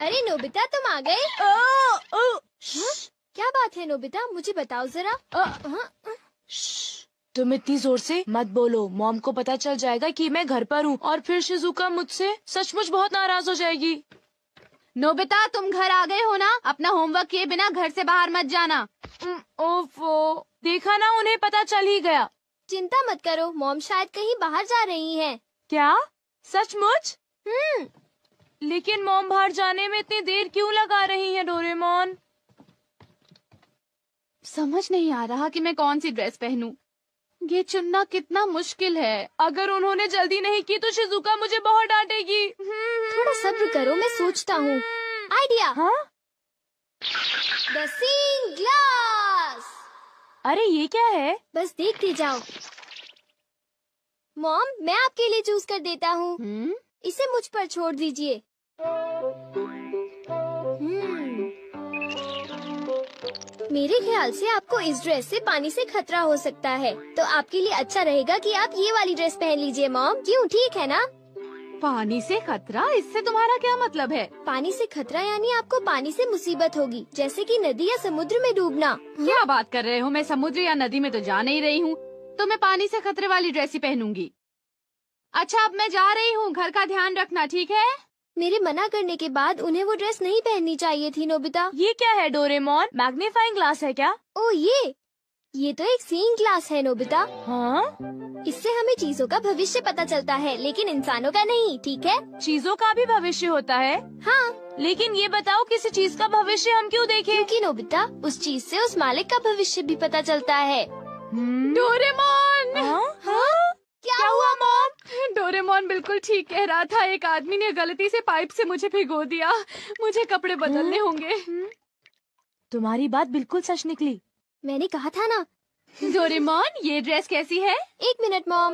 अरे नोबिता, तुम आ गए? हाँ? क्या बात है नोबिता, मुझे बताओ जरा। तुम इतनी जोर से मत बोलो, मॉम को पता चल जाएगा कि मैं घर पर हूँ और फिर शिजुका मुझसे सचमुच बहुत नाराज हो जाएगी। नोबिता, तुम घर आ गए हो ना? अपना होमवर्क किए बिना घर से बाहर मत जाना। ओफो, देखा ना, उन्हें पता चल ही गया। चिंता मत करो, मॉम शायद कहीं बाहर जा रही हैं। क्या? सचमुच? लेकिन मॉम बाहर जाने में इतनी देर क्यों लगा रही है डोरेमोन? समझ नहीं आ रहा कि मैं कौन सी ड्रेस पहनूं। ये चुनना कितना मुश्किल है। अगर उन्होंने जल्दी नहीं की तो शिजुका मुझे बहुत डांटेगी। थोड़ा सब्र करो, मैं सोचता हूँ। आइडिया। हाँ? The seeing glass. अरे ये क्या है? बस देखते जाओ। मॉम, मैं आपके लिए चूज कर देता हूँ। इसे मुझ पर छोड़ दीजिए। मेरे ख्याल से आपको इस ड्रेस से पानी से खतरा हो सकता है, तो आपके लिए अच्छा रहेगा कि आप ये वाली ड्रेस पहन लीजिए मॉम। क्यों, ठीक है ना? पानी से खतरा? इससे तुम्हारा क्या मतलब है? पानी से खतरा यानी आपको पानी से मुसीबत होगी, जैसे कि नदी या समुद्र में डूबना। क्या बात कर रहे हो? मैं समुद्र या नदी में तो जा नहीं रही हूँ, तो मैं पानी से खतरे वाली ड्रेस ही पहनूंगी। अच्छा, अब मैं जा रही हूँ, घर का ध्यान रखना, ठीक है? मेरे मना करने के बाद उन्हें वो ड्रेस नहीं पहननी चाहिए थी नोबिता। ये क्या है डोरेमोन? मैग्नीफाइंग ग्लास है क्या? ओ ये तो एक सीइंग ग्लास है नोबिता। हाँ? इससे हमें चीजों का भविष्य पता चलता है, लेकिन इंसानों का नहीं, ठीक है? चीजों का भी भविष्य होता है? हाँ। लेकिन ये बताओ, किसी चीज का भविष्य हम क्यों देखें? क्योंकि नोबिता, उस चीज से उस मालिक का भविष्य भी पता चलता है। डोरेमोन! हाँ? क्या हुआ मॉम? डोरेमोन बिल्कुल ठीक कह रहा था। एक आदमी ने गलती से पाइप से मुझे भिगो दिया। मुझे कपड़े बदलने होंगे। तुम्हारी बात बिल्कुल सच निकली। मैंने कहा था ना। डोरेमोन, ये ड्रेस कैसी है? 1 मिनट मॉम।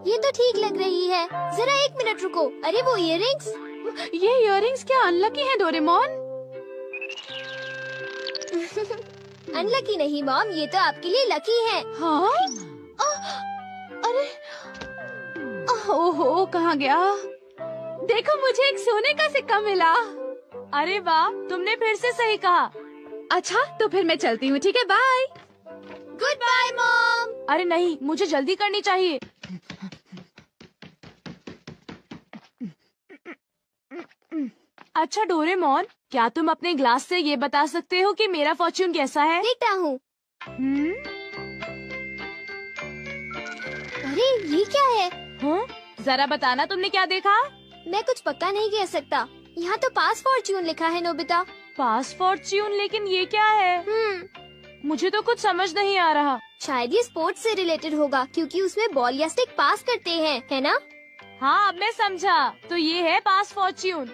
ये तो ठीक लग रही है। जरा 1 मिनट रुको। अरे वो इयररिंग्स। ये इयररिंग्स क्या अनलकी हैं डोरेमोन? अनलकी नहीं मॉम, ये तो आपके लिए लकी है। हाँ? अरे ओहो, कहाँ गया? देखो, मुझे एक सोने का सिक्का मिला। अरे वाह, तुमने फिर से सही कहा। अच्छा, तो फिर मैं चलती हूँ, ठीक है? बाय। Good bye mom. अरे नहीं, मुझे जल्दी करनी चाहिए। अच्छा डोरेमोन, क्या तुम अपने ग्लास से ये बता सकते हो कि मेरा फॉर्च्यून कैसा है? देखता हूँ। अरे ये क्या है? हाँ? जरा बताना, तुमने क्या देखा? मैं कुछ पक्का नहीं कह सकता। यहाँ तो पास फॉर्च्यून लिखा है नोबिता। पास फॉर्च्यून? लेकिन ये क्या है? मुझे तो कुछ समझ नहीं आ रहा। शायद ये स्पोर्ट्स से रिलेटेड होगा, क्योंकि उसमें बॉल या स्टिक पास करते हैं, है ना? हाँ, अब मैं समझा। तो ये है पास फॉर्च्यून।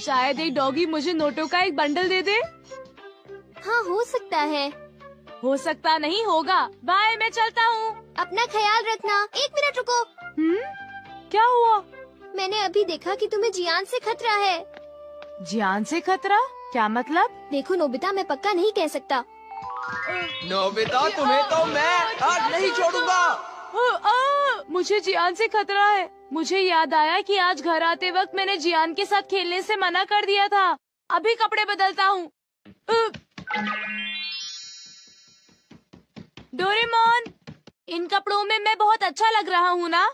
शायद एक डॉगी मुझे नोटों का एक बंडल दे दे। हाँ, हो सकता है। हो सकता नहीं, होगा। बाय, मैं चलता हूँ। अपना ख्याल रखना। 1 मिनट रुको। क्या हुआ? मैंने अभी देखा कि तुम्हें जियान से खतरा है। जियान से खतरा? क्या मतलब? देखो नोबिता, मैं पक्का नहीं कह सकता। नोबिता, तुम्हें तो मैं आज नहीं छोड़ूंगा। मुझे जियान से खतरा है। मुझे याद आया कि आज घर आते वक्त मैंने जियान के साथ खेलने से मना कर दिया था। अभी कपड़े बदलता हूँ। डोरेमोन, इन कपड़ों में मैं बहुत अच्छा लग रहा हूँ ना?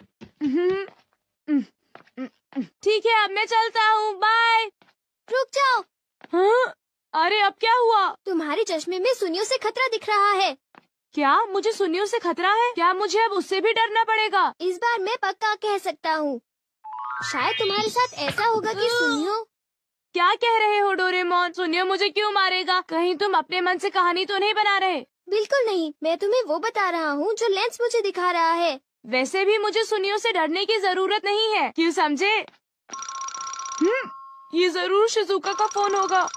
ठीक है, अब मैं चलता हूँ। बाय। रुक जाओ। हाँ? अरे अब क्या हुआ? तुम्हारे चश्मे में सुनियों से खतरा दिख रहा है। क्या मुझे सुनियों से खतरा है? क्या मुझे अब उससे भी डरना पड़ेगा? इस बार मैं पक्का कह सकता हूँ। शायद तुम्हारे साथ ऐसा होगा कि सुनियो। क्या कह रहे हो डोरेमोन? सुनियो मुझे क्यों मारेगा? कहीं तुम अपने मन से कहानी तो नहीं बना रहे? बिल्कुल नहीं, मैं तुम्हें वो बता रहा हूँ जो लेंस मुझे दिखा रहा है। वैसे भी मुझे सुनियों से डरने की जरूरत नहीं है, क्यों समझे? ये जरूर शिजुका का फोन होगा।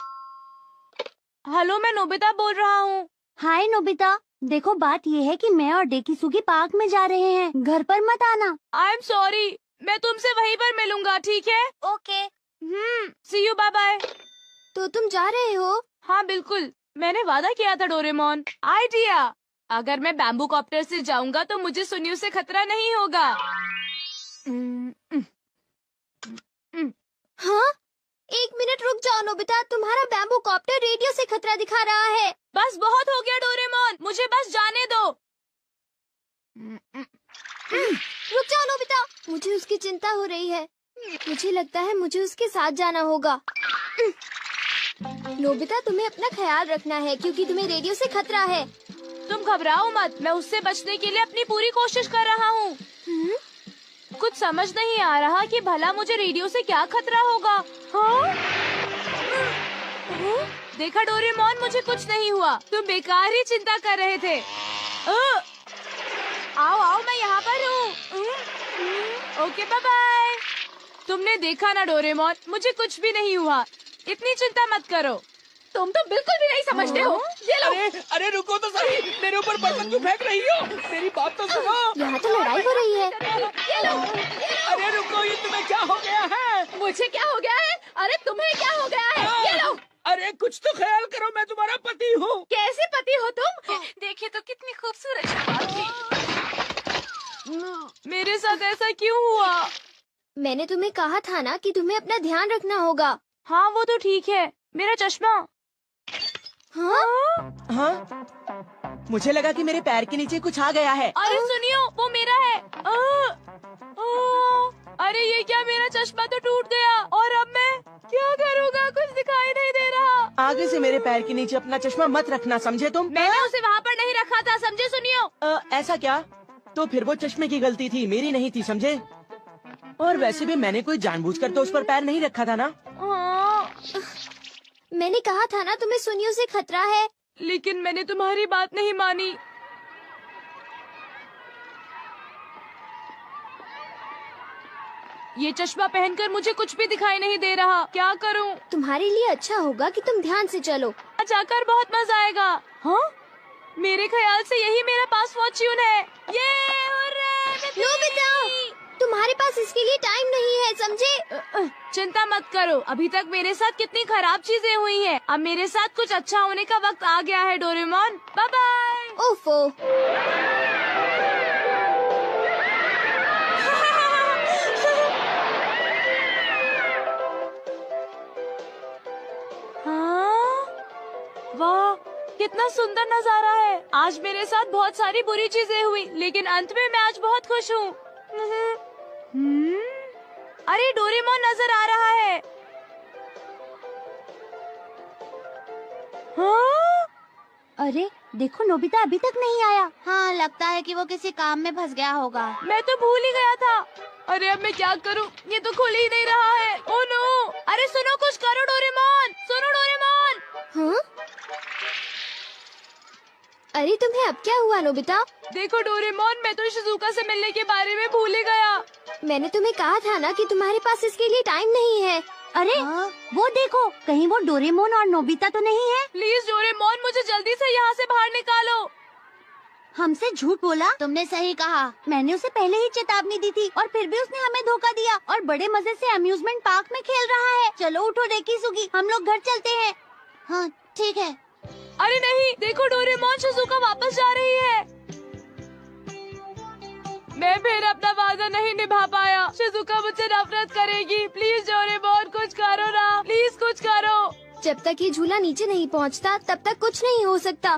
हेलो, मैं नोबिता बोल रहा हूँ। हाय नोबिता, देखो बात ये है कि मैं और डेकिसुगी पार्क में जा रहे हैं, घर पर मत आना। आई एम सॉरी, मैं तुमसे वहीं पर मिलूंगा, ठीक है? Okay. See you, bye bye. तो तुम जा रहे हो? हाँ बिल्कुल, मैंने वादा किया था डोरेमोन। आइडिया, अगर मैं बैम्बू कॉप्टर से जाऊंगा तो मुझे सुनियों से खतरा नहीं होगा। नोबिता, तुम्हारा बैम्बू कॉप्टर रेडियो से खतरा दिखा रहा है। बस बहुत हो गया डोरेमोन, मुझे बस जाने दो। रुक जाओ नोबिता, मुझे उसकी चिंता हो रही है। मुझे लगता है मुझे उसके साथ जाना होगा। नोबिता, तुम्हें अपना ख्याल रखना है क्योंकि तुम्हें रेडियो से खतरा है। तुम घबराओ मत, मैं उससे बचने के लिए अपनी पूरी कोशिश कर रहा हूँ। कुछ समझ नहीं आ रहा कि भला मुझे रेडियो से क्या खतरा होगा। हाँ? देखा डोरेमोन, मुझे कुछ नहीं हुआ, तुम बेकार ही चिंता कर रहे थे। आओ आओ, मैं यहाँ पर हूँ। Okay, bye bye. तुमने देखा ना डोरेमोन, मुझे कुछ भी नहीं हुआ, इतनी चिंता मत करो। तुम तो बिल्कुल भी नहीं समझते हो। ये लो। अरे रुको तो सही, मेरे ऊपर बर्तन क्यों फेंक रही हो? मेरी बात तो सुनो। यहाँ तो लड़ाई हो रही है। ये लो। अरे रुको, ये तुम्हें क्या हो गया है? मुझे क्या हो गया है? अरे तुम्हें क्या हो गया है? ये लो। अरे कुछ तो ख्याल करो, मैं तुम्हारा पति हूँ। कैसे पति हो तुम? देखिए तो कितनी खूबसूरत शक्ल थी। मेरे साथ ऐसा क्यों हुआ? मैंने तुम्हें कहा था ना कि तुम्हें अपना ध्यान रखना होगा। हाँ वो तो ठीक है, मेरा चश्मा। हाँ? हाँ? मुझे लगा कि मेरे पैर के नीचे कुछ आ गया है। अरे सुनियो, वो मेरा है। अरे ये क्या, मेरा चश्मा तो टूट गया और अब मैं क्या करूँगा? कुछ दिखाई नहीं दे रहा। आगे से मेरे पैर के नीचे अपना चश्मा मत रखना, समझे तुम? मैंने उसे वहाँ पर नहीं रखा था, समझे सुनियो? ऐसा क्या? तो फिर वो चश्मे की गलती थी, मेरी नहीं थी, समझे? और वैसे भी मैंने कोई जानबूझकर तो उस पर पैर नहीं रखा था ना। मैंने कहा था ना तुम्हें सुनियो से खतरा है। लेकिन मैंने तुम्हारी बात नहीं मानी। ये चश्मा पहनकर मुझे कुछ भी दिखाई नहीं दे रहा, क्या करूं? तुम्हारे लिए अच्छा होगा कि तुम ध्यान से चलो। जाकर बहुत मजा आएगा। हाँ? मेरे ख्याल से यही मेरा पास फॉर्च्यून है। ये नोबिता, तुम्हारे पास इसके लिए टाइम नहीं है, समझे? चिंता मत करो, अभी तक मेरे साथ कितनी खराब चीजें हुई हैं। अब मेरे साथ कुछ अच्छा होने का वक्त आ गया है डोरेमोन। Bye bye. ओफो। हाँ? वाह, कितना सुंदर नजारा है। आज मेरे साथ बहुत सारी बुरी चीजें हुई, लेकिन अंत में मैं आज बहुत खुश हूँ। अरे डोरेमोन नजर आ रहा है। हाँ? अरे देखो, नोबिता अभी तक नहीं आया। हाँ, लगता है कि वो किसी काम में फंस गया होगा। मैं तो भूल ही गया था। अरे अब मैं क्या करूं? ये तो खुल ही नहीं रहा है। Oh no! अरे सुनो, कुछ करो डोरेमोन, सुनो डोरेमोन। हाँ? अरे तुम्हें अब क्या हुआ नोबिता? देखो डोरेमोन, मैं तो शिजुका से मिलने के बारे में भूल ही गया। मैंने तुम्हें कहा था ना कि तुम्हारे पास इसके लिए टाइम नहीं है। अरे वो देखो, कहीं वो डोरेमोन और नोबिता तो नहीं है? प्लीज डोरेमोन, मुझे जल्दी से यहाँ से बाहर निकालो। हमसे झूठ बोला? तुमने सही कहा, मैंने उसे पहले ही चेतावनी दी थी और फिर भी उसने हमें धोखा दिया और बड़े मजे से अम्यूजमेंट पार्क में खेल रहा है। चलो उठो डेकिसुगी, हम लोग घर चलते हैं। हाँ ठीक है। अरे नहीं, देखो डोरेमोन, शिजुका वापस जा रही है। मैं फिर अपना वादा नहीं निभा पाया। शिजुका मुझसे नफरत करेगी। प्लीज डोरेमोन, कुछ करो ना, प्लीज कुछ करो। जब तक ये झूला नीचे नहीं पहुंचता, तब तक कुछ नहीं हो सकता।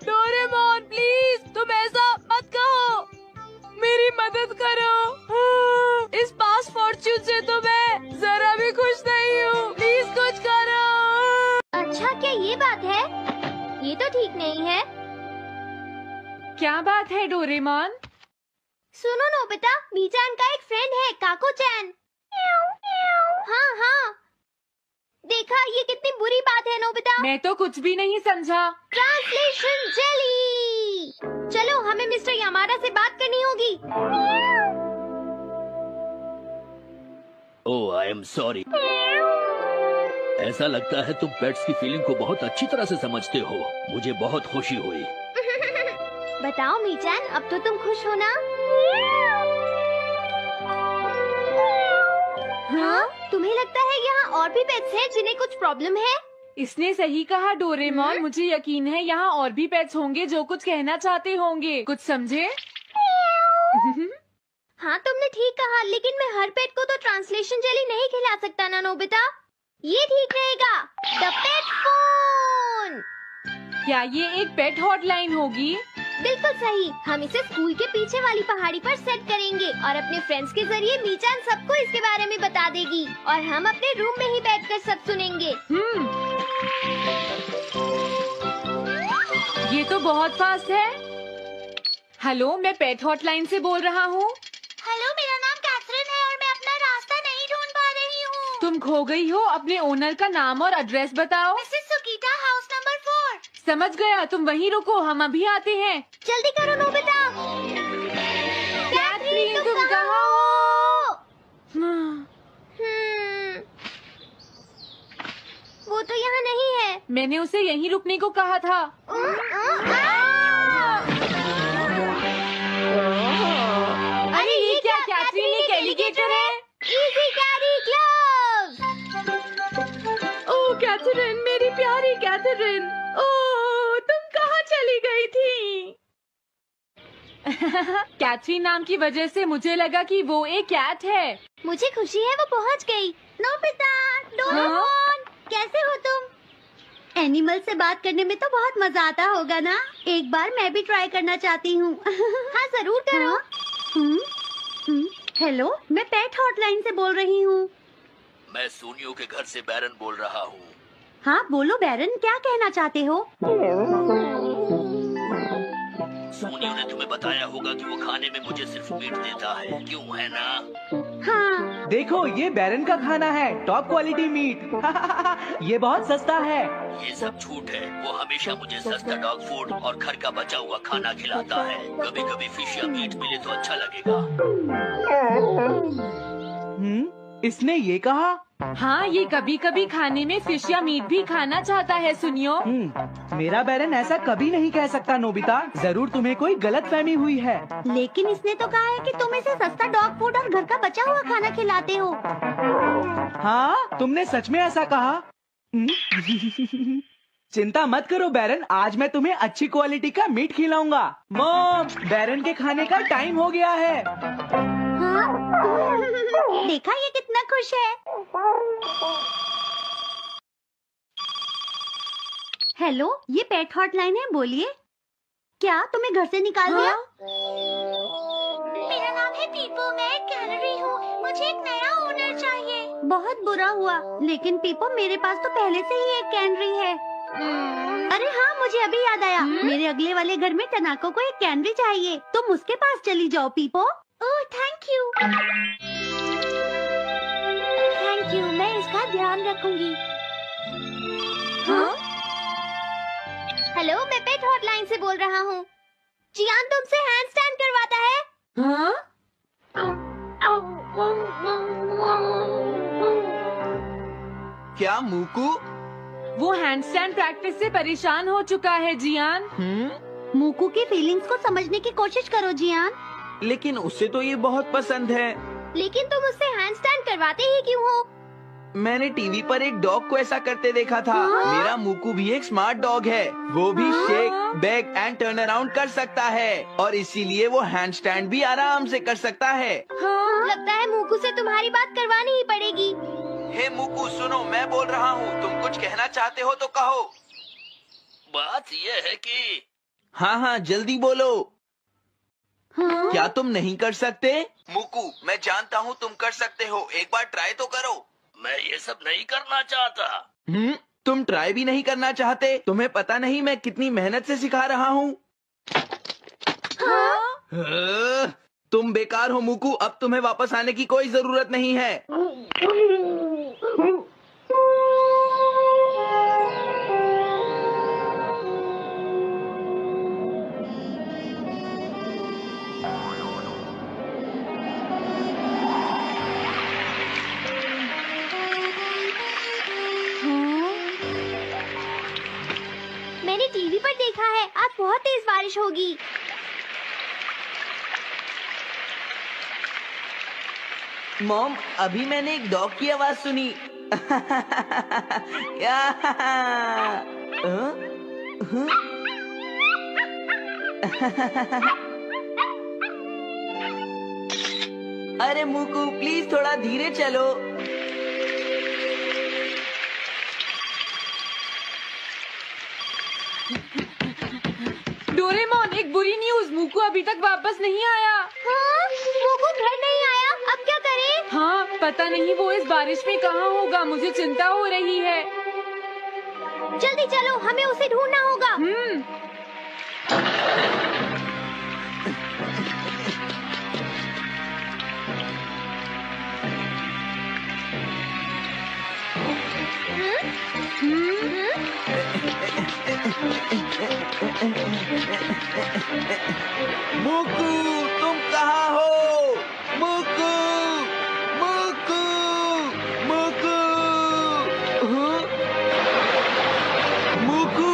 डोरेमोन प्लीज, तुम ऐसा मत कहो, मेरी मदद करो। इस पास फॉर्च्यून से तो मैं जरा भी खुश नहीं हूँ, प्लीज कुछ करो। अच्छा, क्या ये बात है? ये तो ठीक नहीं है। क्या बात है डोरेमोन? सुनो नोबिता, मीचान का एक फ्रेंड है, काको-चैन। हाँ हाँ, देखा, ये कितनी बुरी बात है नोबिता। मैं तो कुछ भी नहीं समझा। Translation jelly. चलो, हमें मिस्टर यामादा से बात करनी होगी। ओह, आई एम सॉरी। ऐसा लगता है तुम पेट्स की फीलिंग को बहुत अच्छी तरह से समझते हो। मुझे बहुत खुशी हुई। बताओ मीचान, अब तो तुम खुश हो ना? हाँ? तुम्हें लगता है यहाँ और भी पेट्स हैं जिन्हें कुछ प्रॉब्लम है? इसने सही कहा डोरेमोन, मुझे यकीन है यहाँ और भी पेट्स होंगे जो कुछ कहना चाहते होंगे, कुछ समझे? हाँ तुमने ठीक कहा, लेकिन मैं हर पेट को तो ट्रांसलेशन जेली नहीं खिला सकता ना नोबिता। ये ठीक रहेगा। The pet phone. क्या ये एक पेट हॉटलाइन होगी? बिल्कुल सही। हम इसे स्कूल के पीछे वाली पहाड़ी पर सेट करेंगे और अपने फ्रेंड्स के जरिए मीचान सबको इसके बारे में बता देगी और हम अपने रूम में ही बैठकर सब सुनेंगे। ये तो बहुत फास्ट है। हेलो, मैं पेट हॉटलाइन से बोल रहा हूँ। हेलो, मेरा नाम कैथरीन है और मैं अपना रास्ता नहीं ढूंढ पा रही हूँ। तुम खो गई हो, अपने ओनर का नाम और एड्रेस बताओ। मिसेस सुकीटा, हाउस नंबर 4। समझ गया, तुम वहीं रुको, हम अभी आते हैं। जल्दी करो नोबिता। कैथरीन, तुम कहाँ हो? वो तो यहाँ नहीं है। मैंने उसे यहीं रुकने को कहा था। अरे ये क्या, कैथरीन एक एलिगेटर है। Easy carry gloves. Oh Catherine, मेरी प्यारी कैथरीन, ओह तुम कहाँ चली गई थी? कैथरीन नाम की वजह से मुझे लगा कि वो एक कैट है। मुझे खुशी है वो पहुँच गई। नोबिता, डोरेमोन, कैसे हो तुम? एनिमल से बात करने में तो बहुत मजा आता होगा ना? एक बार मैं भी ट्राई करना चाहती हूँ। हाँ जरूर करो। हेलो, मैं पेट हॉटलाइन से बोल रही हूँ। मैं सोनियो के घर से बैरन बोल रहा हूँ। हाँ बोलो बैरन, क्या कहना चाहते हो? सोनियो ने तुम्हें बताया होगा कि वो खाने में मुझे सिर्फ मीट देता है, क्यों है ना? हाँ। देखो, ये बैरन का खाना है, टॉप क्वालिटी मीट। ये बहुत सस्ता है। ये सब झूठ है। वो हमेशा मुझे सस्ता डॉग फूड और घर का बचा हुआ खाना खिलाता है। कभी कभी फिश या मीट मिले तो अच्छा लगेगा। इसने ये कहा? हाँ, ये कभी कभी खाने में फिश या मीट भी खाना चाहता है। सुनियो, मेरा बैरन ऐसा कभी नहीं कह सकता नोबिता। जरूर तुम्हें कोई गलतफहमी हुई है। लेकिन इसने तो कहा है कि तुम इसे सस्ता डॉग फूड और घर का बचा हुआ खाना खिलाते हो। हाँ, तुमने सच में ऐसा कहा? चिंता मत करो बैरन, आज मैं तुम्हें अच्छी क्वालिटी का मीट खिलाऊंगा। मॉम, बैरन के खाने का टाइम हो गया है। देखा, ये कितना खुश है। हेलो, ये पेट हॉटलाइन है, बोलिए। क्या तुम्हें घर से निकाल दिया? मेरा नाम है पीपो, मैं एक कैनरी हूँ। मुझे एक नया ओनर चाहिए। बहुत बुरा हुआ, लेकिन पीपो मेरे पास तो पहले से ही एक कैनरी है। अरे हाँ, मुझे अभी याद आया। मेरे अगले वाले घर में टनाको को एक कैनरी चाहिए। तुम उसके पास चली जाओ Pipo. Oh thank you. Thank you, मैं इसका ध्यान रखूंगी। हेलो, मैं पेट हॉटलाइन से बोल रहा हूँ। जियान तुमसे हैंड स्टैंड करवाता है। क्या मूकू? वो हैंडस्टैंड प्रैक्टिस से परेशान हो चुका है जियान। मूकू की फीलिंग्स को समझने की कोशिश करो जियान। लेकिन उसे तो ये बहुत पसंद है। लेकिन तुम उससे हैंड स्टैंड करवाते ही क्यों हो? मैंने टीवी पर एक डॉग को ऐसा करते देखा था। मेरा मूकू भी एक स्मार्ट डॉग है। वो भी shake, back and turn around कर सकता है और इसीलिए वो हैंड स्टैंड भी आराम से कर सकता है। लगता है मूकू से तुम्हारी बात करवानी ही पड़ेगी। हे मूकू, सुनो, मैं बोल रहा हूँ। तुम कुछ कहना चाहते हो तो कहो। बात ये है कि हाँ हाँ, जल्दी बोलो। क्या तुम नहीं कर सकते? मूकू, मैं जानता हूँ तुम कर सकते हो। एक बार ट्राई तो करो। मैं ये सब नहीं करना चाहता। तुम ट्राई भी नहीं करना चाहते? तुम्हें पता नहीं मैं कितनी मेहनत से सिखा रहा हूँ। तुम बेकार हो मूकू, अब तुम्हें वापस आने की कोई जरूरत नहीं है। मैंने टीवी पर देखा है आज बहुत तेज बारिश होगी। मॉम, अभी मैंने एक डॉग की आवाज सुनी। अरे मूकू, प्लीज थोड़ा धीरे चलो। डोरेमोन, एक बुरी न्यूज़, मूकू अभी तक वापस नहीं आया। हाँ, मोकू घर नहीं आया, अब क्या करें? हाँ, पता नहीं वो इस बारिश में कहाँ होगा, मुझे चिंता हो रही है। जल्दी चलो, हमें उसे ढूंढना होगा। मुकू, तुम कहाँ हो? मुकू, मुकू, मुकू, हाँ? मुकू,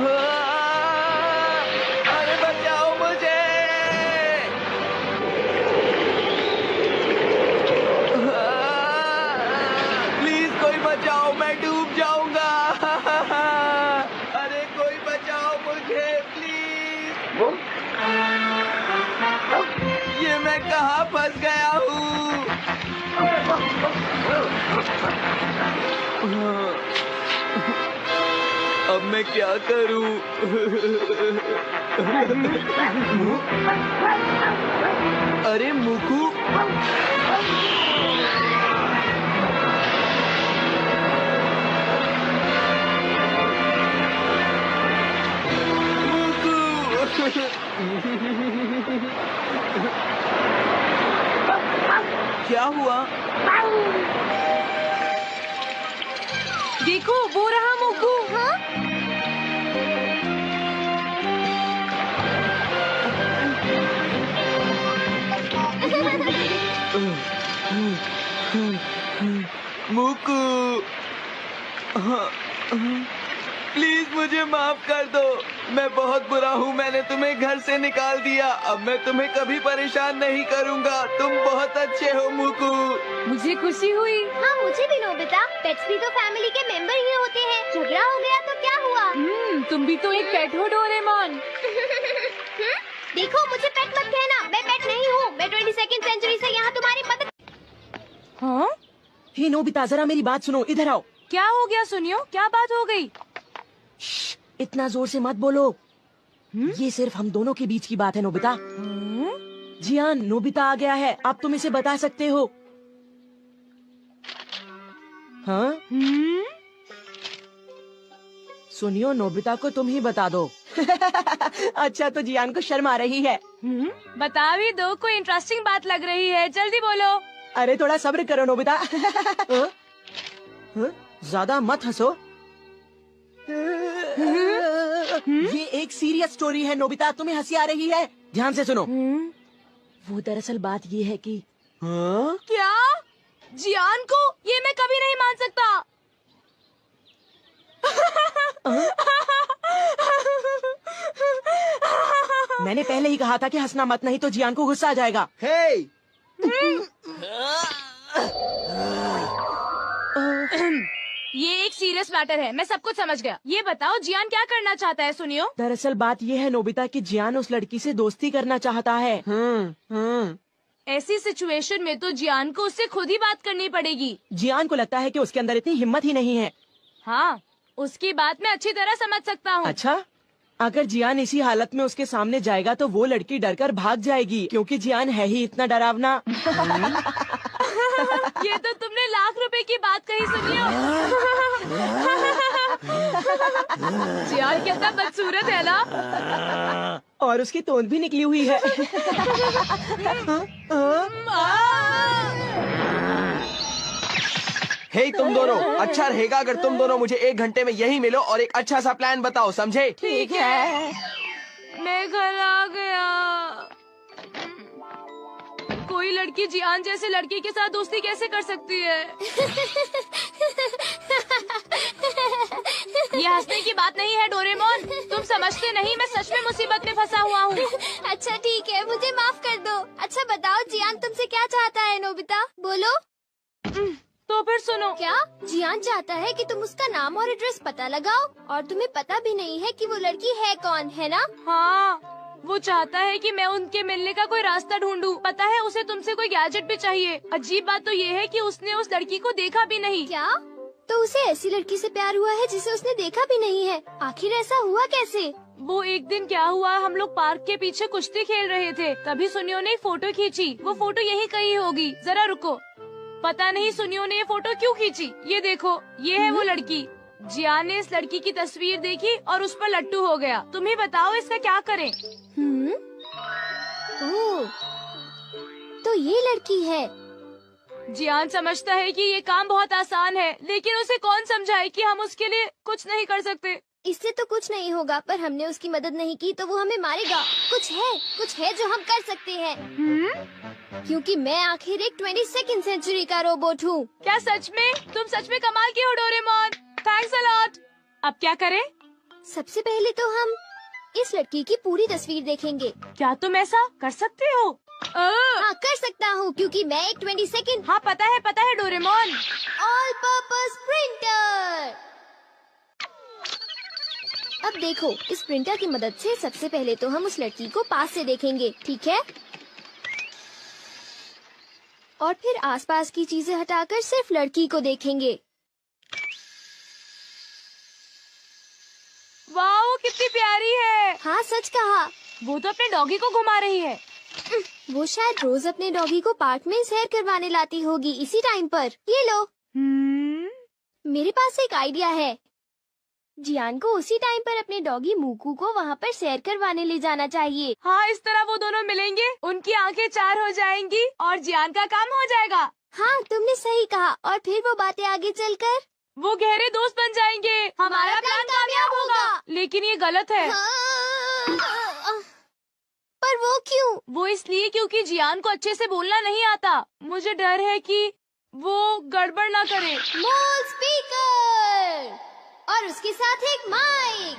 हाँ? अरे बचाओ मुझे! प्लीज कोई बचाओ, मैं डूब जाऊंगा। अरे कोई बचाओ मुझे प्लीज। ये मैं कहाँ फंस गया हूँ? अब मैं क्या करूँ? अरे मुकू, क्या हुआ? देखो, वो रहा मूकू। हाँ? मुकू, प्लीज मुझे माफ कर दो। मैं बहुत बुरा हूँ, मैंने तुम्हें घर से निकाल दिया। अब मैं तुम्हें कभी परेशान नहीं करूँगा। तुम बहुत अच्छे हो मुकू। मुझे खुशी हुई। हाँ, मुझे भी नोबिता। पेट्स भी तो फैमिली के मेंबर ही होते हैं। झगड़ा हो गया तो क्या हुआ? तुम भी तो एक पेट हो डोरेमोन। देखो, मुझे पेट मत कहना, मैं पेट नहीं हूँ। मैं 22वीं सेंचुरी से यहाँ तुम्हारी मदद। हाँ? हे नोबिता, जरा मेरी बात सुनो, इधर आओ। क्या हो गया सुनियो, क्या बात हो गई? इतना जोर से मत बोलो। ये सिर्फ हम दोनों के बीच की बात है नोबिता। जियान, नोबिता आ गया है, आप तुम इसे बता सकते हो। हाँ? सुनियो, नोबिता को तुम ही बता दो। अच्छा, तो जियान को शर्म आ रही है। बता भी दो, कोई इंटरेस्टिंग बात लग रही है, जल्दी बोलो। अरे थोड़ा सब्र करो नोबिता। हाँ? हाँ? ज्यादा मत हंसो। ये एक सीरियस स्टोरी है नोबिता, तुम्हें हंसी आ रही है? ध्यान से सुनो। वो दरअसल बात ये है कि हाँ? क्या? जियान को? ये मैं कभी नहीं मान सकता। मैंने पहले ही कहा था कि हंसना मत, नहीं तो जियान को गुस्सा आ जाएगा। हे! ये एक सीरियस मैटर है, मैं सब कुछ समझ गया। ये बताओ, जियान क्या करना चाहता है सुनियो? दरअसल बात ये है नोबिता कि जियान उस लड़की से दोस्ती करना चाहता है। ऐसी सिचुएशन में तो जियान को उससे खुद ही बात करनी पड़ेगी। जियान को लगता है कि उसके अंदर इतनी हिम्मत ही नहीं है। हाँ, उसकी बात मैं अच्छी तरह समझ सकता हूँ। अच्छा, अगर जियान इसी हालत में उसके सामने जाएगा तो वो लड़की डरकर भाग जाएगी, क्योंकि जियान है ही इतना डरावना। ये तो तुमने ₹1,00,000 की बात कही सुनियो। जियान कितना बदसूरत है ना? और उसकी तोंद भी निकली हुई है। हे तुम दोनों, अच्छा रहेगा अगर तुम दोनों मुझे 1 घंटे में यहीं मिलो और एक अच्छा सा प्लान बताओ, समझे? ठीक है। मैं घर आ गया। कोई लड़की जियान जैसे लड़के के साथ दोस्ती कैसे कर सकती है? ये हंसने की बात नहीं है डोरेमोन, तुम समझते नहीं, मैं सच में मुसीबत में फंसा हुआ हूँ। अच्छा ठीक है, मुझे माफ कर दो। अच्छा बताओ, जियान तुमसे क्या चाहता है नोबिता? बोलो। तो फिर सुनो। क्या? जियान चाहता है कि तुम उसका नाम और एड्रेस पता लगाओ, और तुम्हें पता भी नहीं है कि वो लड़की है कौन, है ना? हाँ, वो चाहता है कि मैं उनके मिलने का कोई रास्ता ढूंढूं। पता है, उसे तुमसे कोई गैजेट भी चाहिए। अजीब बात तो ये है कि उसने उस लड़की को देखा भी नहीं। क्या? तो उसे ऐसी लड़की से प्यार हुआ है जिसे उसने देखा भी नहीं है। आखिर ऐसा हुआ कैसे? वो एक दिन क्या हुआ, हम लोग पार्क के पीछे कुश्ती खेल रहे थे, तभी सुनियो ने एक फोटो खींची। वो फोटो यहीं कहीं होगी, जरा रुको। पता नहीं सुनियो ने ये फोटो क्यों खींची। ये देखो, ये है वो लड़की। जियान ने इस लड़की की तस्वीर देखी और उस पर लट्टू हो गया। तुम ही बताओ इसका क्या करें। ओह, तो ये लड़की है। जियान समझता है कि ये काम बहुत आसान है, लेकिन उसे कौन समझाए कि हम उसके लिए कुछ नहीं कर सकते। इससे तो कुछ नहीं होगा, पर हमने उसकी मदद नहीं की तो वो हमें मारेगा। कुछ है जो हम कर सकते हैं। क्योंकि मैं आखिर एक 22वीं सेंचुरी का रोबोट हूँ। क्या सच में? तुम सच में कमाल की हो डोरेमोन। Thanks a lot. अब क्या करें? सबसे पहले तो हम इस लड़की की पूरी तस्वीर देखेंगे। क्या तुम ऐसा कर सकते हो? हाँ, कर सकता हूँ, क्योंकि मैं एक 22nd। हाँ पता है डोरेमोन। All purpose printer. अब देखो, इस प्रिंटर की मदद से सबसे पहले तो हम उस लड़की को पास से देखेंगे, ठीक है? और फिर आसपास की चीजें हटाकर सिर्फ लड़की को देखेंगे। वाह, कितनी प्यारी है। हाँ, सच कहा। वो तो अपने डॉगी को घुमा रही है। वो शायद रोज अपने डॉगी को पार्क में सैर करवाने लाती होगी इसी टाइम पर। ये लो। मेरे पास एक आइडिया है। जियान को उसी टाइम पर अपने डॉगी मूकू को वहाँ पर सैर करवाने ले जाना चाहिए। हाँ, इस तरह वो दोनों मिलेंगे, उनकी आंखें चार हो जाएंगी और जियान का काम हो जाएगा। हाँ, तुमने सही कहा। और फिर वो बातें आगे चलकर वो गहरे दोस्त बन जाएंगे। हमारा प्लान कामयाब होगा। लेकिन ये गलत है। पर वो क्यों? वो इसलिए क्योंकि जियान को अच्छे से बोलना नहीं आता। मुझे डर है कि वो गड़बड़ ना करे। मॉल स्पीकर और उसके साथ एक माइक।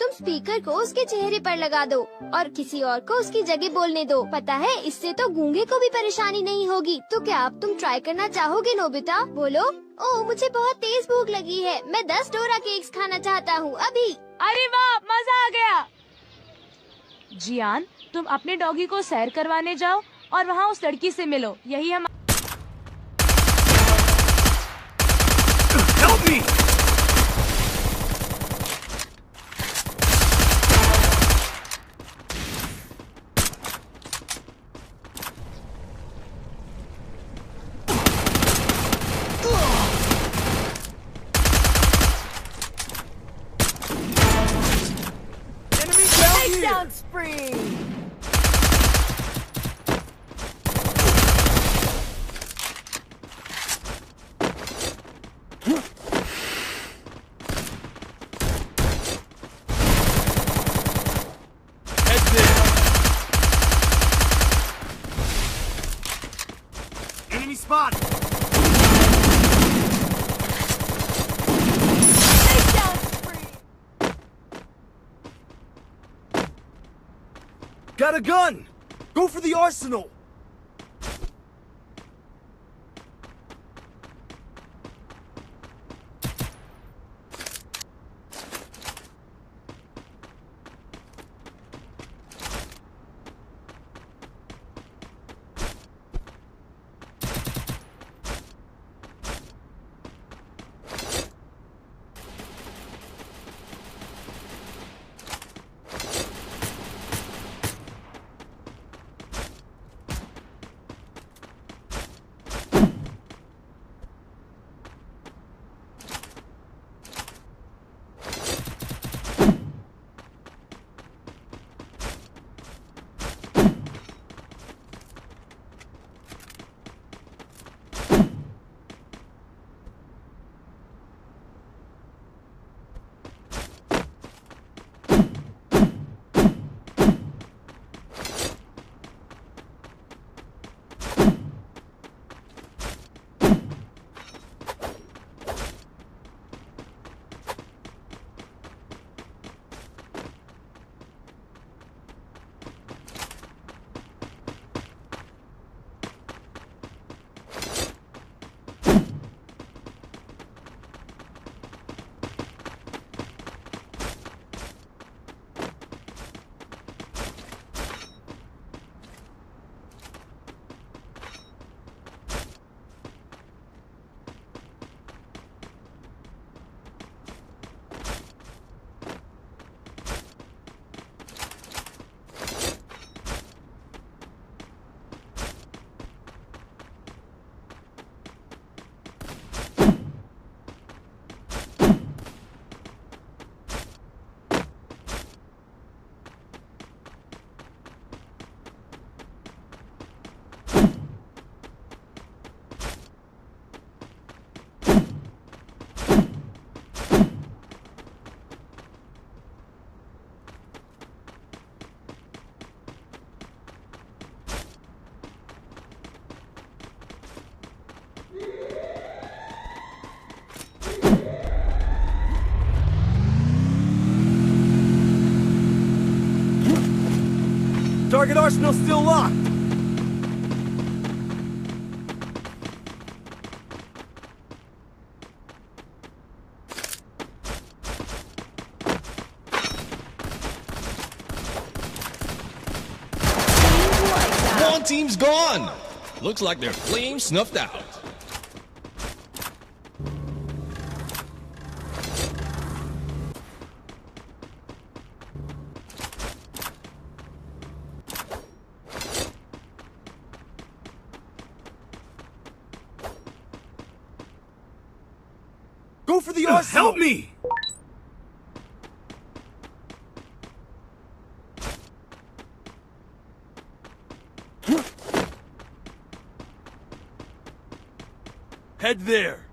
तुम स्पीकर को उसके चेहरे पर लगा दो और किसी और को उसकी जगह बोलने दो। पता है, इससे तो गूंगे को भी परेशानी नहीं होगी। तो क्या अब तुम ट्राई करना चाहोगे नोबिता? बोलो। ओह, मुझे बहुत तेज भूख लगी है। मैं 10 डोरा केक्स खाना चाहता हूँ अभी। अरे वाह, मजा आ गया। जियान, तुम अपने डॉगी को सैर करवाने जाओ और वहाँ उस लड़की से मिलो। यही हम Help me! Enemy down spree! Head there! Enemy spot! Takedown spree! Got a gun! Go for the arsenal! Target arsenal still locked. One team's gone. Looks like their flame snuffed out. Go for the arsenal. Help me. Head there.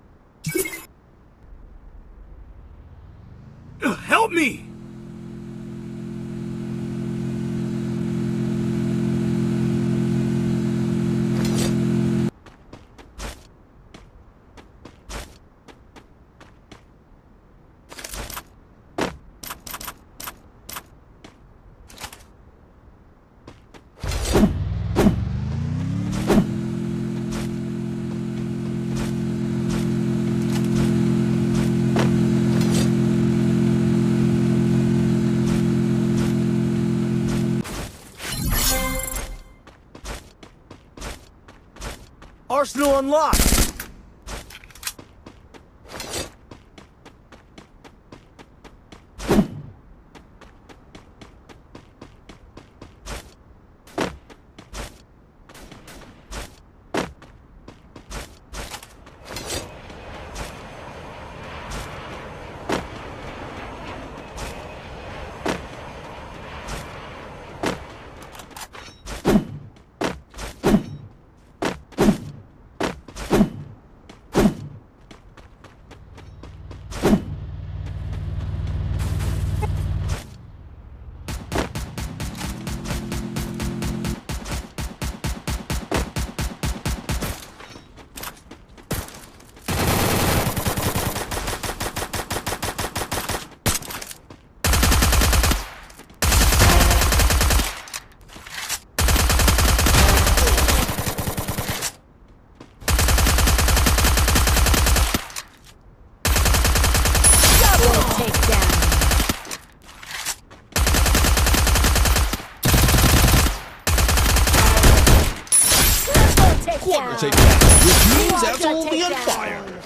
Help me! Arsenal unlocked! Quarter take that, which means Ethel will be on fire.